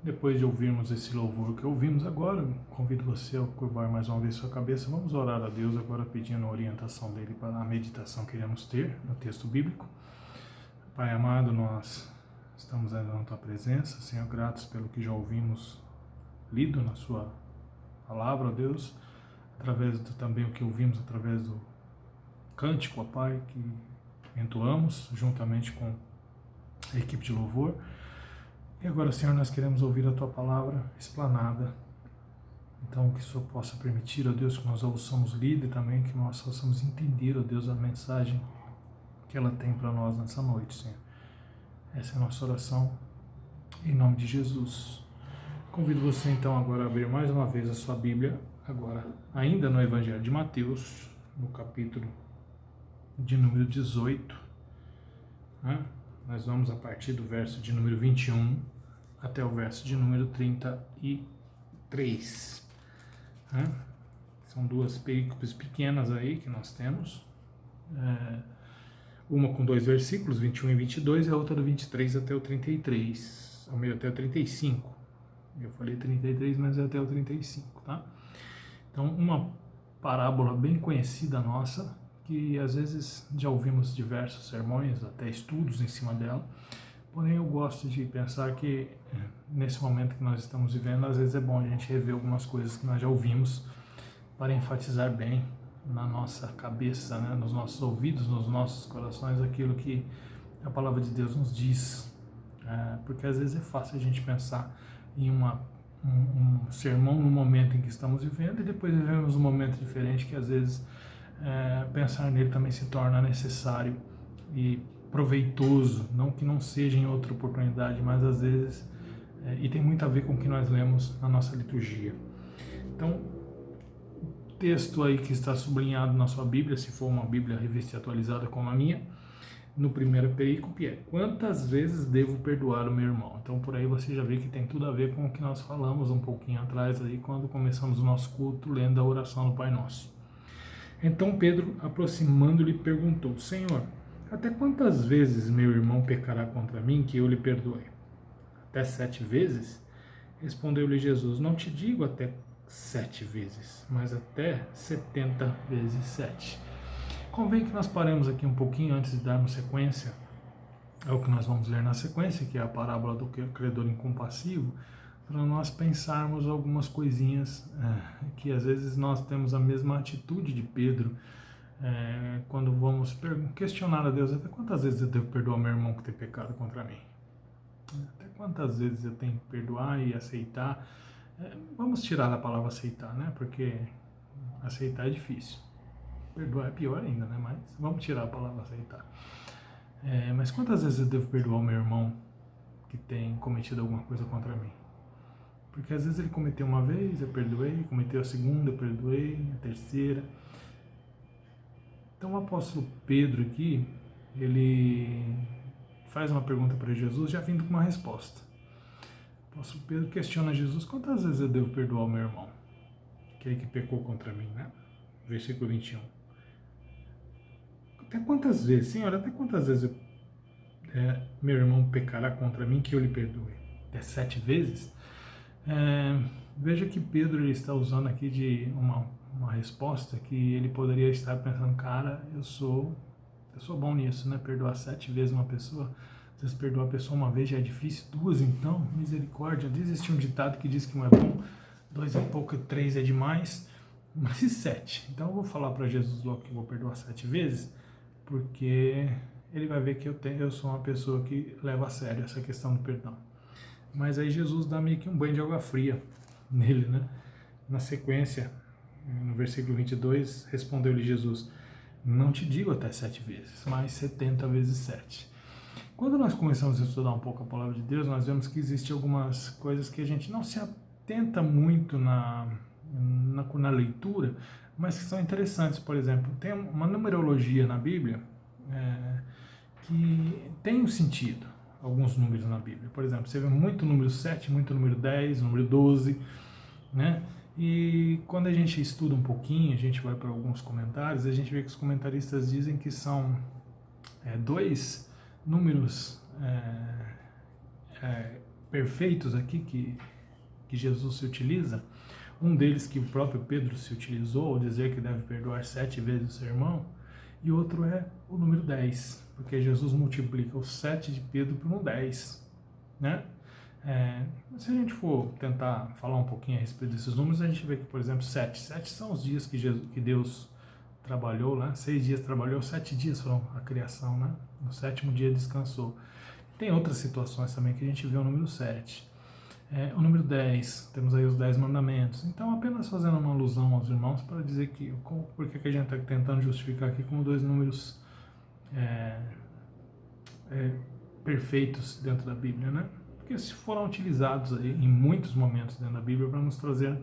Depois de ouvirmos esse louvor que ouvimos agora, convido você a curvar mais uma vez sua cabeça. Vamos orar a Deus agora pedindo a orientação dele para a meditação que iremos ter no texto bíblico. Pai amado, nós estamos ainda na tua presença, Senhor, gratos pelo que já ouvimos lido na sua palavra, ó Deus, através do também o que ouvimos através do cântico, ó Pai, que entoamos juntamente com a equipe de louvor. E agora, Senhor, nós queremos ouvir a Tua palavra explanada. Então, que o Senhor possa permitir, ó Deus, que nós a ouçamos lida e também que nós possamos entender, ó Deus, a mensagem que ela tem para nós nessa noite, Senhor. Essa é a nossa oração, em nome de Jesus. Convido você, então, agora a abrir mais uma vez a sua Bíblia, agora, ainda no Evangelho de Mateus, no capítulo de número 18, né? Nós vamos a partir do verso de número 21 até o verso de número 33. Né? São duas perícopes pequenas aí que nós temos. Uma com dois versículos, 21 e 22, e a outra do 23 até o 33. Ao meio até o 35. Eu falei 33, mas é até o 35, tá? Então, uma parábola bem conhecida nossa, que às vezes já ouvimos diversos sermões, até estudos em cima dela, porém eu gosto de pensar que nesse momento que nós estamos vivendo, às vezes é bom a gente rever algumas coisas que nós já ouvimos para enfatizar bem na nossa cabeça, né, nos nossos ouvidos, nos nossos corações, aquilo que a palavra de Deus nos diz, porque às vezes é fácil a gente pensar em um sermão no momento em que estamos vivendo e depois vivemos um momento diferente que às vezes pensar nele também se torna necessário e proveitoso, não que não seja em outra oportunidade, mas às vezes, e tem muito a ver com o que nós lemos na nossa liturgia. Então, o texto aí que está sublinhado na sua Bíblia, se for uma Bíblia revista e atualizada como a minha, no primeiro perícope é: quantas vezes devo perdoar o meu irmão? Então por aí você já vê que tem tudo a ver com o que nós falamos um pouquinho atrás aí, quando começamos o nosso culto lendo a oração do Pai Nosso. Então Pedro, aproximando-lhe, perguntou: Senhor, até quantas vezes meu irmão pecará contra mim que eu lhe perdoe? Até 7 vezes? Respondeu-lhe Jesus: Não te digo até 7 vezes, mas até 70 vezes 7. Convém que nós paremos aqui um pouquinho antes de darmos sequência ao que nós vamos ler na sequência, que é a parábola do credor incompassivo, para nós pensarmos algumas coisinhas que às vezes nós temos a mesma atitude de Pedro quando vamos questionar a Deus: até quantas vezes eu devo perdoar meu irmão que tem pecado contra mim? Até quantas vezes eu tenho que perdoar e aceitar? Vamos tirar a palavra aceitar, né? Porque aceitar é difícil. Perdoar é pior ainda, né? Mas vamos tirar a palavra aceitar. Mas quantas vezes eu devo perdoar o meu irmão que tem cometido alguma coisa contra mim? Porque às vezes ele cometeu uma vez, eu perdoei, cometeu a segunda, eu perdoei, a terceira. Então o apóstolo Pedro aqui, ele faz uma pergunta para Jesus, já vindo com uma resposta. O apóstolo Pedro questiona Jesus: quantas vezes eu devo perdoar o meu irmão? Aquele que pecou contra mim, né? Versículo 21. Até quantas vezes, Senhor, até quantas vezes meu irmão pecará contra mim que eu lhe perdoe? Até 7 vezes? Veja que Pedro ele está usando aqui de uma resposta que ele poderia estar pensando: cara, eu sou bom nisso, né? Perdoar 7 vezes uma pessoa. Às vezes perdoar a pessoa uma vez já é difícil, 2 então, misericórdia. Existe um ditado que diz que um é bom, 2 é pouco e 3 é demais, mas e 7? Então eu vou falar para Jesus logo que eu vou perdoar 7 vezes, porque ele vai ver que eu sou uma pessoa que leva a sério essa questão do perdão. Mas aí Jesus dá meio que um banho de água fria nele, né? Na sequência, no versículo 22, respondeu-lhe Jesus: Não te digo até 7 vezes, mas 70 vezes 7. Quando nós começamos a estudar um pouco a palavra de Deus, nós vemos que existem algumas coisas que a gente não se atenta muito na leitura, mas que são interessantes. Por exemplo, tem uma numerologia na Bíblia que tem um sentido, alguns números na Bíblia. Por exemplo, você vê muito número 7, muito número 10, número 12, né? E quando a gente estuda um pouquinho, a gente vai para alguns comentários, a gente vê que os comentaristas dizem que são dois números perfeitos aqui que Jesus se utiliza, um deles que o próprio Pedro se utilizou, ao dizer que deve perdoar 7 vezes o seu irmão, e outro é o número 10, porque Jesus multiplica o 7 de Pedro por um 10, né? Se a gente for tentar falar um pouquinho a respeito desses números, a gente vê que, por exemplo, 7 são os dias que Deus trabalhou, né? 6 dias trabalhou, 7 dias foram a criação, né? No 7º dia descansou. Tem outras situações também que a gente vê o número 7. O número 10, temos aí os 10 mandamentos. Então, apenas fazendo uma alusão aos irmãos para dizer que, por que a gente está tentando justificar aqui como 2 números perfeitos dentro da Bíblia, né? Porque se foram utilizados aí em muitos momentos dentro da Bíblia para nos trazer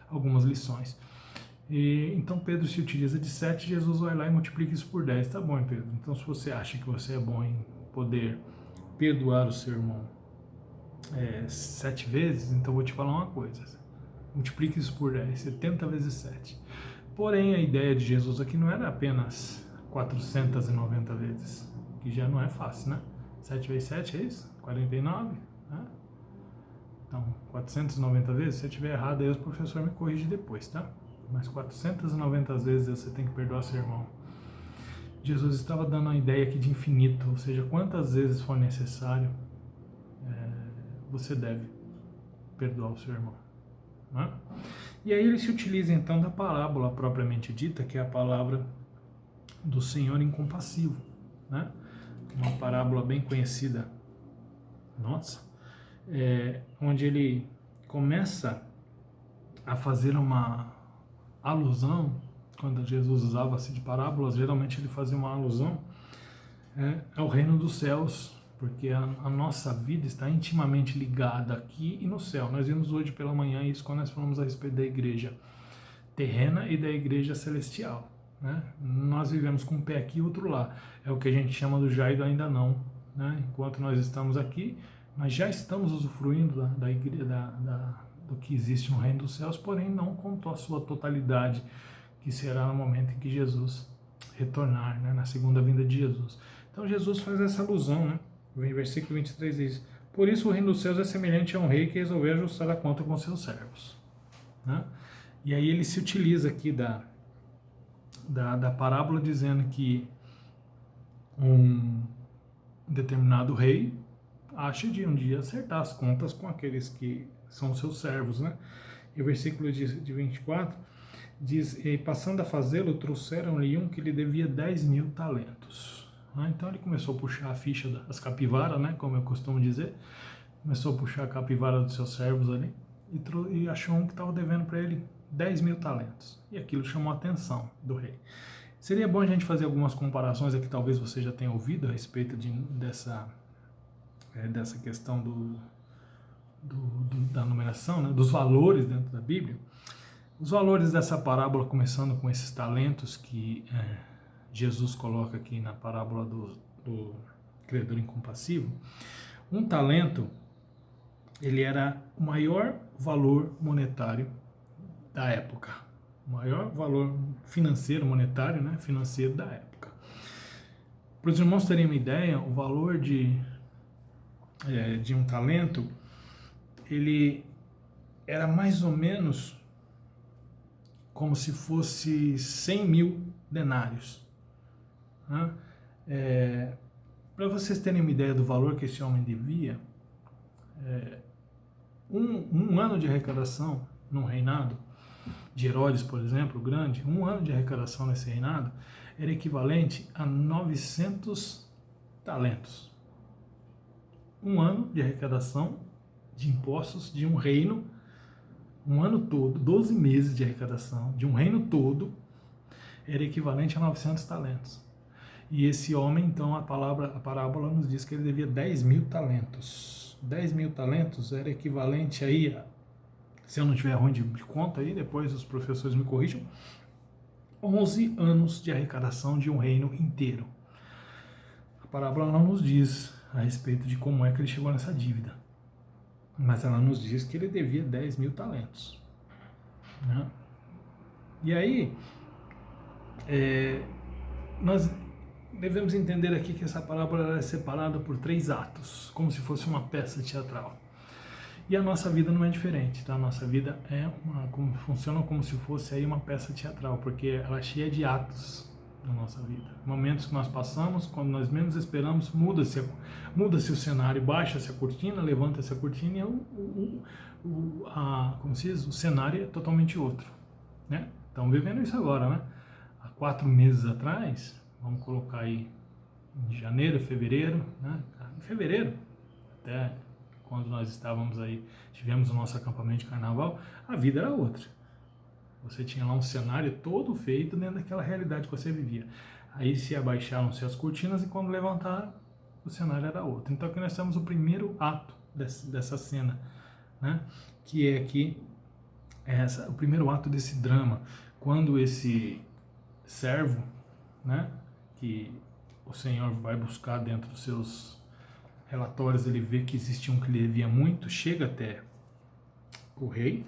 algumas lições. Então Pedro se utiliza de 7, Jesus vai lá e multiplica isso por 10. Tá bom, hein, Pedro? Então, se você acha que você é bom em poder perdoar o seu irmão 7 vezes, então vou te falar uma coisa: multiplique isso por 10, 70 vezes 7. Porém, a ideia de Jesus aqui não era apenas 490 vezes, que já não é fácil, né? 7 vezes 7 é isso? 49, né? Então, 490 vezes, se eu estiver errado, aí o professor me corrige depois, tá? Mas 490 vezes você tem que perdoar seu irmão. Jesus estava dando a ideia aqui de infinito, ou seja, quantas vezes for necessário, você deve perdoar o seu irmão, né? E aí ele se utiliza então da parábola propriamente dita, que é a palavra do Senhor incompassivo, né? Uma parábola bem conhecida nossa, onde ele começa a fazer uma alusão. Quando Jesus usava-se de parábolas, geralmente ele fazia uma alusão ao reino dos céus, porque a nossa vida está intimamente ligada aqui e no céu. Nós vimos hoje pela manhã isso quando nós falamos a respeito da igreja terrena e da igreja celestial, né? Nós vivemos com um pé aqui e outro lá. É o que a gente chama do já e do ainda não, né? Enquanto nós estamos aqui, nós já estamos usufruindo da igreja, do que existe no reino dos céus, porém não com a sua totalidade, que será no momento em que Jesus retornar, né? Na segunda vinda de Jesus. Então Jesus faz essa alusão, né? O versículo 23 diz: por isso o reino dos céus é semelhante a um rei que resolveu ajustar a conta com seus servos, né? E aí ele se utiliza aqui da parábola dizendo que um determinado rei acha de um dia acertar as contas com aqueles que são seus servos, né? E o versículo de 24 diz: e passando a fazê-lo, trouxeram-lhe um que lhe devia 10.000 talentos. Então ele começou a puxar a ficha das capivaras, né? Como eu costumo dizer, começou a puxar a capivara dos seus servos ali e achou um que estava devendo para ele 10.000 talentos. E aquilo chamou a atenção do rei. Seria bom a gente fazer algumas comparações aqui, talvez você já tenha ouvido a respeito dessa questão da numeração, né? Dos valores dentro da Bíblia. Os valores dessa parábola, começando com esses talentos que Jesus coloca aqui na parábola do credor incompassivo. Um talento, ele era o maior valor monetário da época, o maior valor financeiro, monetário, né, financeiro da época. Para os irmãos terem uma ideia, o valor de um talento, ele era mais ou menos como se fosse 100.000 denários. Né? Para vocês terem uma ideia do valor que esse homem devia, um ano de arrecadação num reinado de Herodes, por exemplo, grande, um ano de arrecadação nesse reinado era equivalente a 900 talentos. Um ano de arrecadação de impostos de um reino, um ano todo, 12 meses de arrecadação de um reino todo, era equivalente a 900 talentos. E esse homem, então, a parábola nos diz que ele devia 10.000 talentos. 10.000 talentos era equivalente aí a, se eu não tiver ruim de conta aí, depois os professores me corrijam, 11 anos de arrecadação de um reino inteiro. A parábola não nos diz a respeito de como é que ele chegou nessa dívida, mas ela nos diz que ele devia 10.000 talentos. Né? E aí, devemos entender aqui que essa parábola é separada por 3 atos, como se fosse uma peça teatral. E a nossa vida não é diferente, tá? A nossa vida funciona como se fosse aí uma peça teatral, porque ela é cheia de atos na nossa vida. Momentos que nós passamos, quando nós menos esperamos, muda-se o cenário, baixa-se a cortina, levanta-se a cortina e como se diz, o cenário é totalmente outro, né? Estamos vivendo isso agora, né? Há 4 meses atrás, vamos colocar aí em janeiro, fevereiro, né? Em fevereiro, até quando nós estávamos aí, tivemos o nosso acampamento de carnaval, a vida era outra. Você tinha lá um cenário todo feito dentro daquela realidade que você vivia. Aí se abaixaram-se as cortinas e quando levantaram, o cenário era outro. Então aqui nós temos o primeiro ato dessa cena, né? Que é aqui o primeiro ato desse drama, quando esse servo, né, que o Senhor vai buscar dentro dos seus relatórios, ele vê que existia um que lhe devia muito, chega até o rei,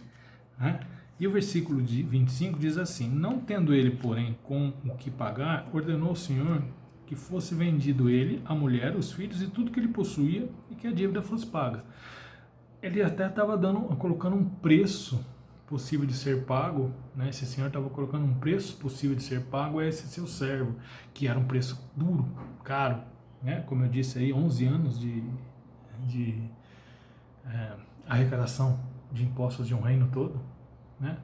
né? E o versículo 25 diz assim: não tendo ele, porém, com o que pagar, ordenou o Senhor que fosse vendido ele, a mulher, os filhos e tudo que ele possuía e que a dívida fosse paga. Ele até estava colocando um preço possível de ser pago, né? Esse senhor estava colocando um preço possível de ser pago a esse seu servo, que era um preço duro, caro, né? Como eu disse aí, 11 anos de arrecadação de impostos de um reino todo, né?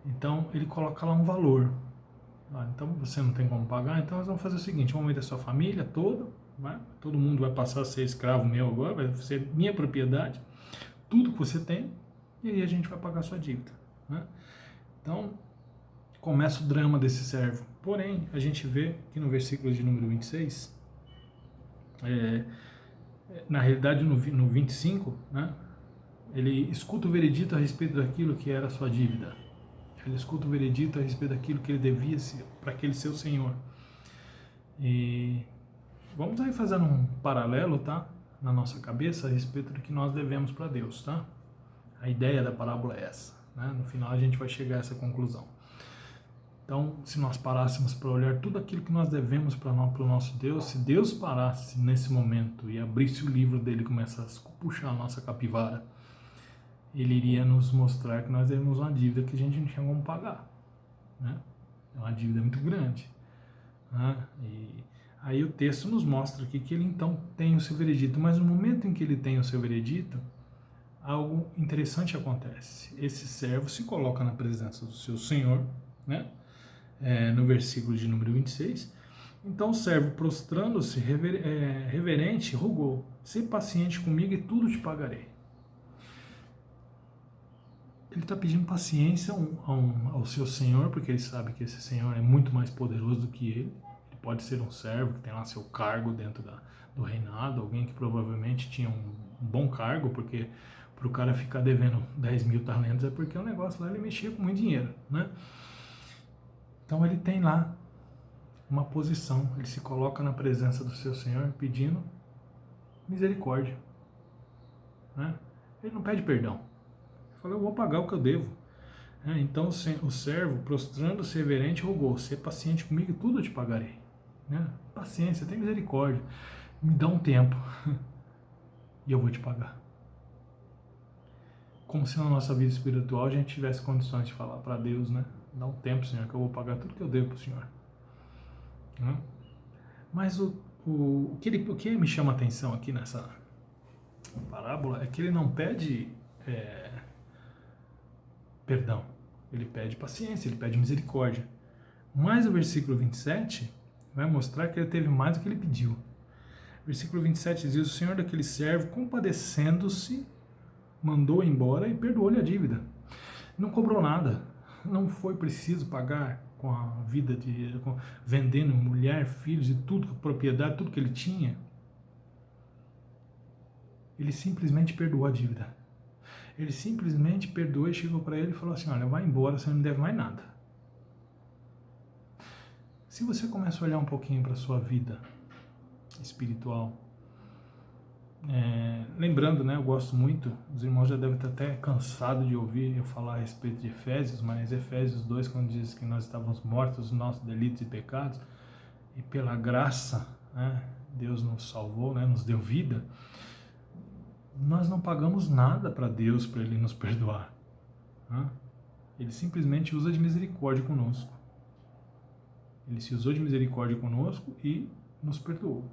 Então ele coloca lá um valor. Então você não tem como pagar, então nós vamos fazer o seguinte: vamos vender a sua família toda, né? Todo mundo vai passar a ser escravo meu agora, vai ser minha propriedade, tudo que você tem, e aí a gente vai pagar a sua dívida, né? Então começa o drama desse servo. Porém, a gente vê que no versículo de número 26, na realidade no 25, né, ele escuta o veredito a respeito daquilo que era a sua dívida. Ele escuta o veredito a respeito daquilo que ele devia para aquele seu senhor. E vamos aí fazendo um paralelo, tá? Na nossa cabeça a respeito do que nós devemos para Deus, tá? A ideia da parábola é essa, né? No final a gente vai chegar a essa conclusão. Então, se nós parássemos para olhar tudo aquilo que nós devemos para o nosso Deus, se Deus parasse nesse momento e abrisse o livro dele e começasse a puxar a nossa capivara, ele iria nos mostrar que nós temos uma dívida que a gente não tinha como pagar, né? É uma dívida muito grande, né? E aí o texto nos mostra aqui que ele então tem o seu veredito, mas no momento em que ele tem o seu veredito, algo interessante acontece. Esse servo se coloca na presença do seu senhor, né? No versículo de número 26, então o servo, prostrando-se, reverente, rogou: "Sê paciente comigo e tudo te pagarei." Ele está pedindo paciência ao seu senhor, porque ele sabe que esse senhor é muito mais poderoso do que ele. Ele pode ser um servo que tem lá seu cargo dentro do reinado, alguém que provavelmente tinha um bom cargo, porque para o cara ficar devendo 10 mil talentos é porque o negócio lá ele mexia com muito dinheiro, né? Então ele tem lá uma posição, ele se coloca na presença do seu senhor pedindo misericórdia, né? Ele não pede perdão. Ele fala: eu vou pagar o que eu devo. Então o servo, prostrando-se reverente, rogou: "Sê paciente comigo e tudo eu te pagarei." Né? Paciência, tem misericórdia, me dá um tempo e eu vou te pagar. Como se na nossa vida espiritual a gente tivesse condições de falar para Deus, né? Dá um tempo, Senhor, que eu vou pagar tudo que eu devo para o Senhor. Né? Mas o que me chama a atenção aqui nessa parábola é que ele não pede perdão, ele pede paciência, ele pede misericórdia. Mas o versículo 27 vai mostrar que ele teve mais do que ele pediu. Versículo 27 diz: o senhor daquele servo, compadecendo-se, mandou embora e perdoou-lhe a dívida. Não cobrou nada, não foi preciso pagar com a vida vendendo mulher, filhos e tudo, propriedade, tudo que ele tinha. Ele simplesmente perdoou a dívida. Ele simplesmente perdoou e chegou para ele e falou assim: olha, vai embora, você não me deve mais nada. Se você começa a olhar um pouquinho para a sua vida espiritual, lembrando, né, eu gosto muito, os irmãos já devem estar até cansados de ouvir eu falar a respeito de Efésios, mas Efésios 2, quando diz que nós estávamos mortos nos nossos delitos e pecados, e pela graça, né, Deus nos salvou, né, nos deu vida, nós não pagamos nada para Deus para Ele nos perdoar. Né? Ele simplesmente usa de misericórdia conosco. Ele se usou de misericórdia conosco e nos perdoou.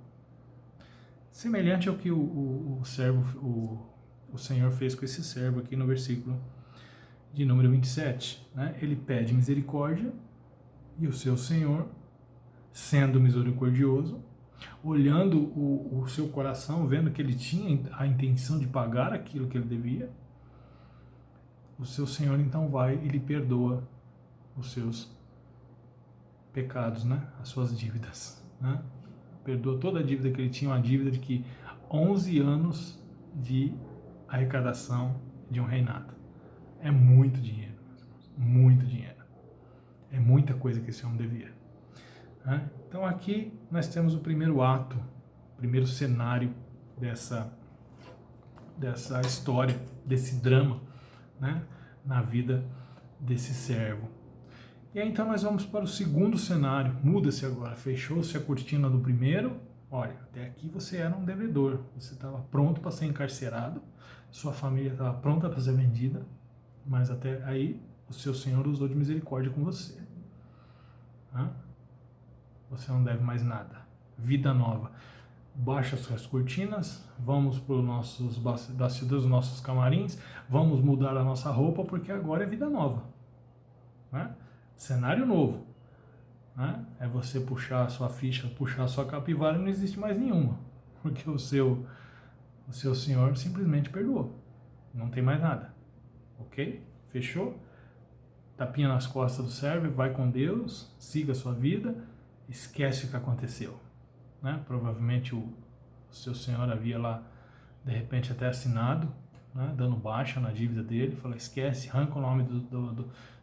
Semelhante ao que o Senhor fez com esse servo aqui no versículo de número 27. Né? Ele pede misericórdia e o seu Senhor, sendo misericordioso, olhando o seu coração, vendo que ele tinha a intenção de pagar aquilo que ele devia, o seu Senhor então vai e lhe perdoa os seus pecados, né? As suas dívidas. Né? Perdoa toda a dívida que ele tinha, uma dívida de que 11 anos de arrecadação de um reinado. É muito dinheiro, muito dinheiro. É muita coisa que esse homem devia. Né? Então aqui nós temos o primeiro ato, o primeiro cenário dessa história, desse drama, né? Na vida desse servo. E aí então nós vamos para o segundo cenário. Muda-se agora, fechou-se a cortina do primeiro. Olha, até aqui você era um devedor, você estava pronto para ser encarcerado, sua família estava pronta para ser vendida, mas até aí o seu Senhor usou de misericórdia com você. Você não deve mais nada. Vida nova. Baixa suas cortinas, vamos para os nossos bastidores, os nossos camarins, vamos mudar a nossa roupa, porque agora é vida nova. Né? Cenário novo. Né? É você puxar a sua ficha, puxar a sua capivara e não existe mais nenhuma. Porque o seu Senhor simplesmente perdoou. Não tem mais nada. Ok? Fechou? Tapinha nas costas do servo, vai com Deus, siga a sua vida, esquece o que aconteceu. Né? Provavelmente o seu senhor havia lá, de repente, até assinado, né? Dando baixa na dívida dele, falou, esquece, arranca o nome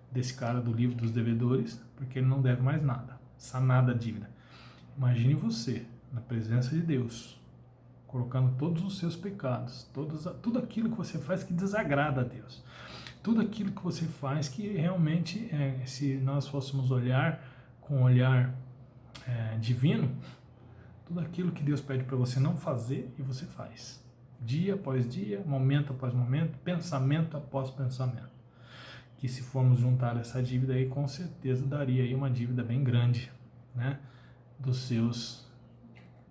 desse cara do livro dos devedores, porque ele não deve mais nada, sanada a dívida. Imagine você, na presença de Deus, colocando todos os seus pecados, tudo aquilo que você faz que desagrada a Deus, tudo aquilo que você faz que realmente, se nós fôssemos olhar com um olhar divino, tudo aquilo que Deus pede para você não fazer e você faz. Dia após dia, momento após momento, pensamento após pensamento. Que se formos juntar essa dívida aí, com certeza daria aí uma dívida bem grande, né? Dos seus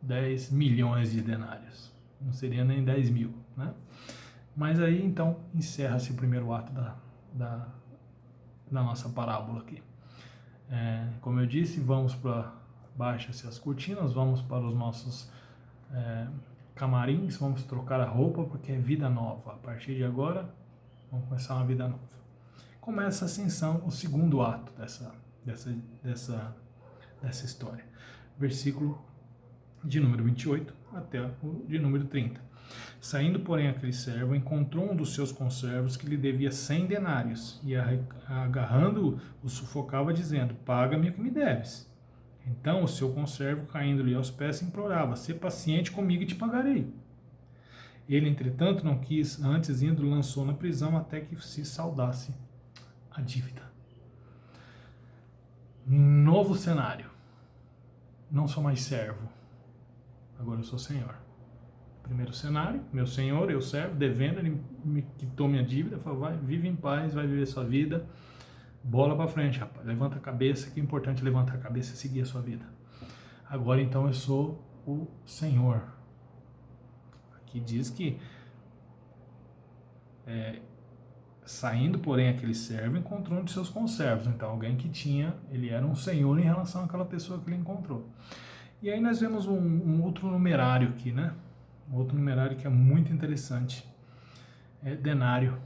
10 milhões de denários. Não seria nem 10 mil, né? Mas aí então encerra-se o primeiro ato da nossa parábola aqui. Como eu disse, vamos para... Baixa-se as cortinas, vamos para os nossos camarins, vamos trocar a roupa porque é vida nova. A partir de agora, vamos começar uma vida nova. Começa assim o segundo ato dessa história. Versículo de número 28 até o de número 30. Saindo, porém, aquele servo, encontrou um dos seus conservos que lhe devia 100 denários e, agarrando-o, o sufocava, dizendo, paga-me o que me deves. Então o seu conservo, caindo-lhe aos pés, implorava, sê paciente comigo e te pagarei. Ele, entretanto, não quis, antes indo, lançou na prisão até que se saldasse a dívida. Novo cenário. Não sou mais servo, agora eu sou senhor. Primeiro cenário, meu senhor, eu servo, devendo, ele me quitou minha dívida, falou, vai, vive em paz, vai viver sua vida. Bola para frente, rapaz. Levanta a cabeça, que é importante levantar a cabeça e seguir a sua vida. Agora então eu sou o Senhor. Aqui diz que saindo, porém, aquele servo encontrou um de seus conservos. Então alguém que ele era um senhor em relação àquela pessoa que ele encontrou. E aí nós vemos um outro numerário aqui, né? Um outro numerário que é muito interessante. É denário.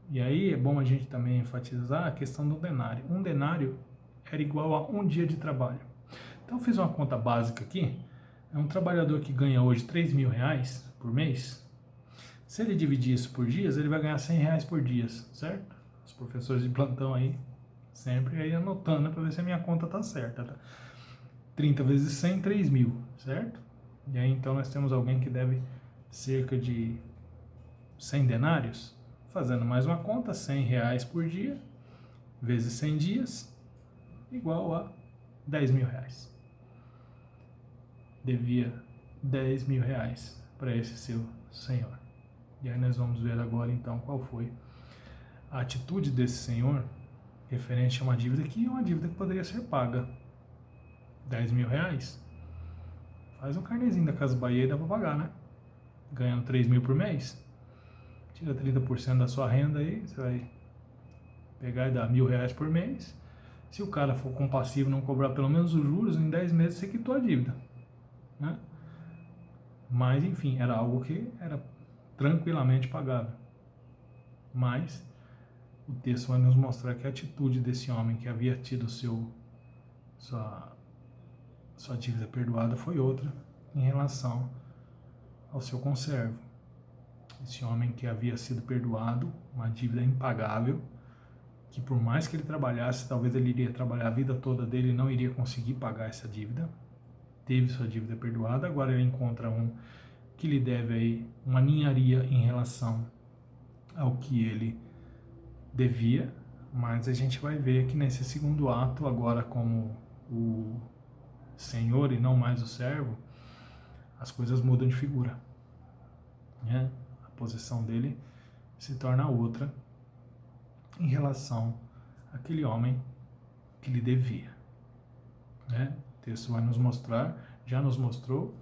E aí é bom a gente também enfatizar a questão do denário. Um denário era igual a um dia de trabalho. Então eu fiz uma conta básica aqui. É um trabalhador que ganha hoje 3 mil reais por mês. Se ele dividir isso por dias, ele vai ganhar 100 reais por dia, certo? Os professores de plantão aí, sempre aí anotando, né, para ver se a minha conta tá certa. Tá? 30 vezes 100, 3 mil, certo? E aí então nós temos alguém que deve cerca de 100 denários. Fazendo mais uma conta, 100 reais por dia, vezes 100 dias, igual a 10 mil reais. devia 10 mil reais para esse seu senhor. E aí nós vamos ver agora então qual foi a atitude desse senhor referente a uma dívida que é uma dívida que poderia ser paga. 10 mil reais. Faz um carnezinho da Casa Bahia e dá para pagar, né? Ganhando 3 mil por mês. Tira 30% da sua renda aí, você vai pegar e dar R$ 1.000 por mês. Se o cara for compassivo e não cobrar pelo menos os juros, em 10 meses você quitou a dívida, né? Mas, enfim, era algo que era tranquilamente pagável. Mas o texto vai nos mostrar que a atitude desse homem que havia tido sua dívida perdoada foi outra em relação ao seu conservo. Esse homem que havia sido perdoado, uma dívida impagável, que por mais que ele trabalhasse, talvez ele iria trabalhar a vida toda dele e não iria conseguir pagar essa dívida, teve sua dívida perdoada, agora ele encontra um que lhe deve aí uma ninharia em relação ao que ele devia, mas a gente vai ver que nesse segundo ato, agora como o senhor e não mais o servo, as coisas mudam de figura, né? A posição dele se torna outra em relação àquele homem que lhe devia, né? O texto vai nos mostrar, já nos mostrou,